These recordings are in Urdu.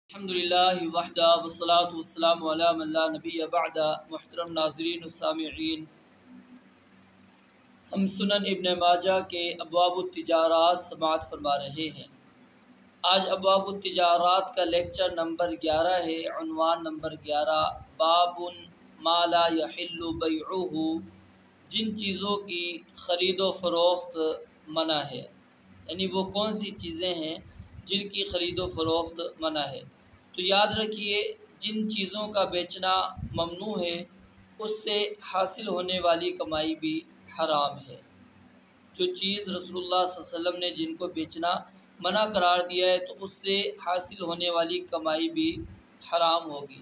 الحمدللہ وحدہ والصلاة والسلام علی من لا نبی بعد۔ محترم ناظرین و سامعین، ہم سنن ابن ماجہ کے ابواب التجارات سماعت فرما رہے ہیں۔ آج ابواب التجارات کا لیکچر نمبر 11 ہے، عنوان نمبر 11، باب ما لا یحل بیعہ، جن چیزوں کی خرید و فروخت منع ہے، یعنی وہ کون سی چیزیں ہیں جن کی خرید و فروخت منع ہے۔ تو یاد رکھیے، جن چیزوں کا بیچنا ممنوع ہے اس سے حاصل ہونے والی کمائی بھی حرام ہے۔ جو چیز رسول اللہ صلی اللہ علیہ وسلم نے جن کو بیچنا منع قرار دیا ہے تو اس سے حاصل ہونے والی کمائی بھی حرام ہوگی۔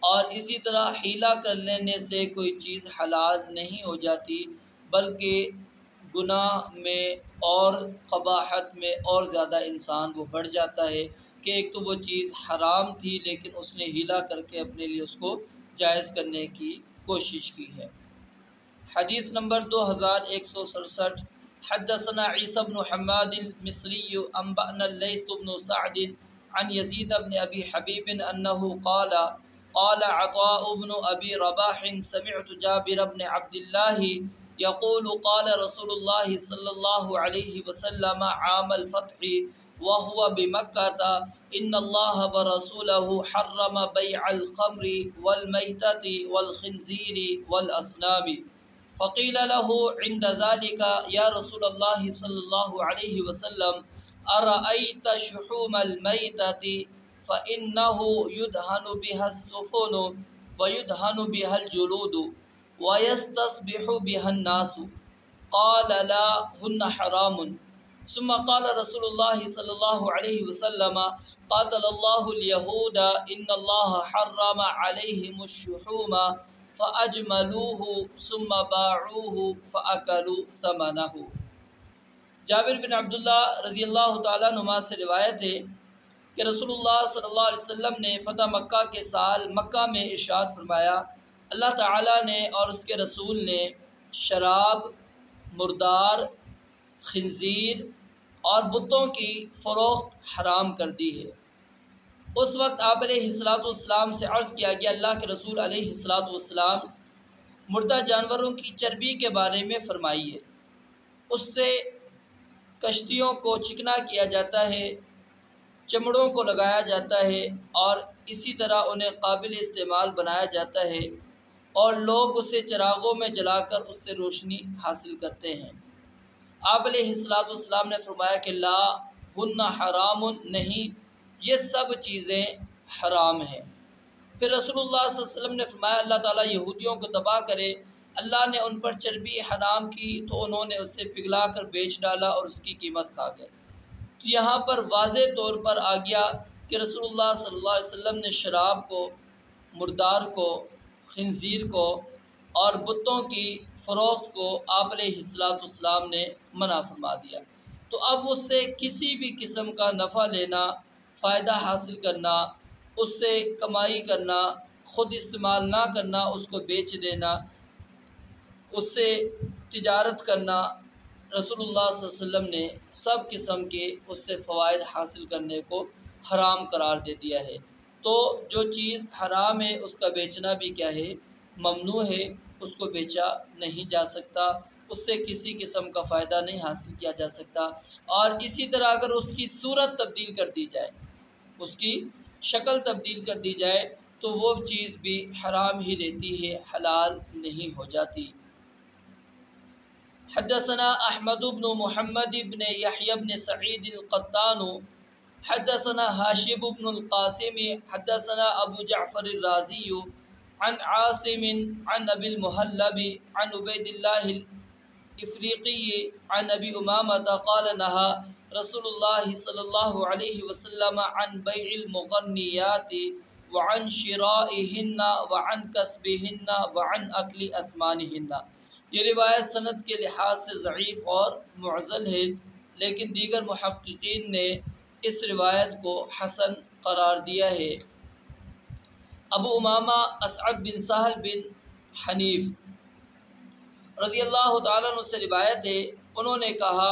اور اسی طرح حیلہ کر لینے سے کوئی چیز حلال نہیں ہو جاتی، بلکہ گناہ میں اور قباحت میں اور زیادہ انسان وہ بڑھ جاتا ہے کہ ایک تو وہ چیز حرام تھی لیکن اس نے حیلہ کر کے اپنے لیے اس کو جائز کرنے کی کوشش کی ہے۔ حدیث نمبر 2167، حدثنا عیسی بن حماد المصری انبأنا اللیث بن سعد عن یزید بن ابی حبیب انہ قال قال عطاء بن ابی رباح سمعت جابر بن عبد اللہ يقول قال رسول الله صلى الله عليه وسلم عام الفتح وهو بمكة إن الله ورسوله حرم بيع الخمر والميتة والخنزير والأصنام، فقيل له عند ذلك يا رسول الله صلى الله عليه وسلم أرأيت شحوم الميتة فإنه يدهن بها السفن ويدهن بها الجلود ويستصبح بها الناس، قال لا هن حرام، ثم قال رسول الله صلى الله عليه وسلم قاتل الله اليهود إن الله حرم عليهم الشحوم فأجملوه ثم باعوه فأكلوا ثمنه۔ جابر بن عبداللہ رضی اللہ تعالیٰ عنہ سے روایت ہے کہ رسول اللہ صلی اللہ علیہ وسلم نے فتح مکہ کے سال مکہ میں ارشاد فرمایا، اللہ تعالیٰ نے اور اس کے رسول نے شراب، مردار، خنزیر اور بتوں کی فروخت حرام کر دی ہے۔ اس وقت آپ علیہ السلام سے عرض کیا گیا، اللہ کے رسول علیہ السلام مردہ جانوروں کی چربی کے بارے میں فرمائیے، اس سے کشتیوں کو چکنا کیا جاتا ہے، چمڑوں کو لگایا جاتا ہے اور اسی طرح انہیں قابل استعمال بنایا جاتا ہے اور لوگ اسے چراغوں میں جلا کر اس سے روشنی حاصل کرتے ہیں۔ آپ علیہ السلام نے فرمایا کہ لا ہن حرام، نہیں، یہ سب چیزیں حرام ہیں۔ پھر رسول اللہ صلی اللہ علیہ وسلم نے فرمایا، اللہ تعالیٰ یہودیوں کو تباہ کرے، اللہ نے ان پر چربی حرام کی تو انہوں نے اسے پگھلا کر بیچ ڈالا اور اس کی قیمت کھا گئے۔ تو یہاں پر واضح طور پر آ گیا کہ رسول اللہ صلی اللہ علیہ وسلم نے شراب کو، مردار کو، خنزیر کو اور بتوں کی فروخت کو آپ علیہ السلام نے منع فرما دیا۔ تو اب اس سے کسی بھی قسم کا نفع لینا، فائدہ حاصل کرنا، اس سے کمائی کرنا، خود استعمال نہ کرنا، اس کو بیچ دینا، اس سے تجارت کرنا، رسول اللہ صلی اللہ علیہ وسلم نے سب قسم کے اس سے فوائد حاصل کرنے کو حرام قرار دے دیا ہے۔ تو جو چیز حرام ہے اس کا بیچنا بھی کیا ہے؟ ممنوع ہے، اس کو بیچا نہیں جا سکتا، اس سے کسی قسم کا فائدہ نہیں حاصل کیا جا سکتا۔ اور اسی طرح اگر اس کی صورت تبدیل کر دی جائے، اس کی شکل تبدیل کر دی جائے تو وہ چیز بھی حرام ہی رہتی ہے، حلال نہیں ہو جاتی۔ حدثنا احمد بن محمد بن یحیی بن سعید القطان حدثنا ہاشم بن القاسم حدثنا ابو جعفر الرازی عن عاصم عن ابی المحلب عن عبید اللہ الافریقی عن ابی امامہ قال نهى رسول اللہ صلی اللہ علیہ وسلم عن بیع المغنیات وعن شرائهن وعن کسبهن وعن اکل اثمانهن۔ یہ روایت سند کے لحاظ سے ضعیف اور معضل ہے، لیکن دیگر محققین نے اس روایت کو حسن قرار دیا ہے۔ ابو امامہ اسعد بن سہل بن حنیف رضی اللہ تعالیٰ عنہ سے روایت ہے، انہوں نے کہا